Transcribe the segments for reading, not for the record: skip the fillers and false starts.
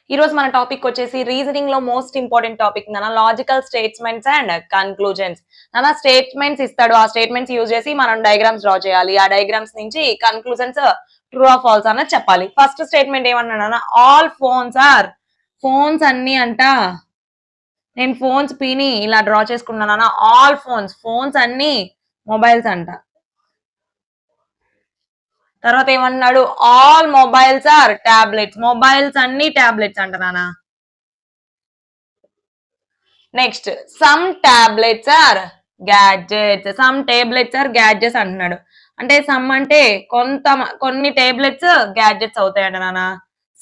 ఈ రోజు మన టాపిక్ వచ్చేసి రీజనింగ్ లో మోస్ట్ ఇంపార్టెంట్ టాపిక్ నాన్న లాజికల్ స్టేట్మెంట్స్ అండ్ కన్క్లూజన్స్. నాన్న స్టేట్మెంట్స్ ఇస్తాడు, ఆ స్టేట్మెంట్స్ యూజ్ చేసి మనం డయాగ్రామ్స్ డ్రా చేయాలి. ఆ డయాగ్రామ్స్ నుంచి కన్క్లూజన్స్ ట్రూ ఆర్ ఫాల్స్ అన్నది చెప్పాలి. ఫస్ట్ స్టేట్మెంట్ ఏమన్నా, ఆల్ ఫోన్స్ ఆర్, ఫోన్స్ అన్ని అంట, నేను ఫోన్స్ పిని ఇలా డ్రా చేసుకున్నాను. ఆల్ ఫోన్స్ అన్ని మొబైల్స్ అంట. తర్వాత ఏమన్నాడు, all mobiles are tablets, mobiles అన్ని టాబ్లెట్స్ అంట నాన్న. Next some tablets are gadgets, some tablets are gadgets అంటున్నాడు. అంటే సమ్ అంటే కొన్ని టాబ్లెట్స్ గ్యాడ్జెట్స్ అవుతాయంట నాన్న.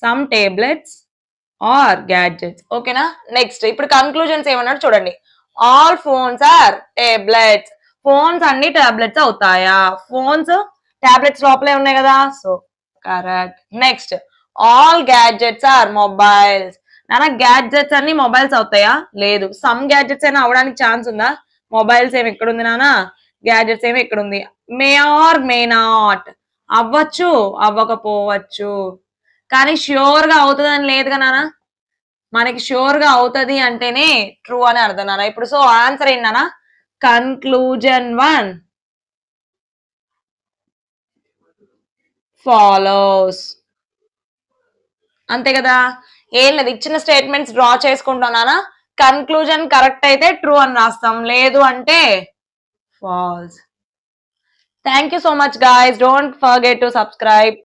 Some tablets are gadgets. ఓకేనా. నెక్స్ట్ ఇప్పుడు కన్క్లూజన్స్ ఏమన్నాడు చూడండి. All phones are tablets, phones అన్ని టాబ్లెట్స్ అవుతాయా? ఫోన్స్ టాబ్లెట్స్ లోపలే ఉన్నాయి కదా, so correct. Next all gadgets are mobiles, నాన్న గ్యాడ్జెట్స్ అన్ని మొబైల్స్ అవుతాయా? లేదు. సమ్ గ్యాడ్జెట్స్ అయినా అవడానికి ఛాన్స్ ఉందా? మొబైల్స్ ఏమి ఎక్కడుంది నాన్న, గ్యాడ్జెట్స్ ఏమి ఎక్కడుంది? మే ఆర్ మే నాట్, అవ్వచ్చు అవ్వకపోవచ్చు, కానీ ష్యూర్ గా అవుతుందని లేదుగా నాన్న. మనకి ష్యూర్ గా అవుతుంది అంటేనే ట్రూ అని అర్థం నాన్న. ఇప్పుడు సో ఆన్సర్ ఏంటన్నా, కన్క్లూజన్ 1 ఫాలోస్. అంతే కదా, ఏం లేదు, ఇచ్చిన స్టేట్మెంట్స్ డ్రా చేసుకుంటున్నానా, కన్క్లూజన్ కరెక్ట్ అయితే ట్రూ అని రాస్తాం, లేదు అంటే false. Thank you so much guys, don't forget to subscribe.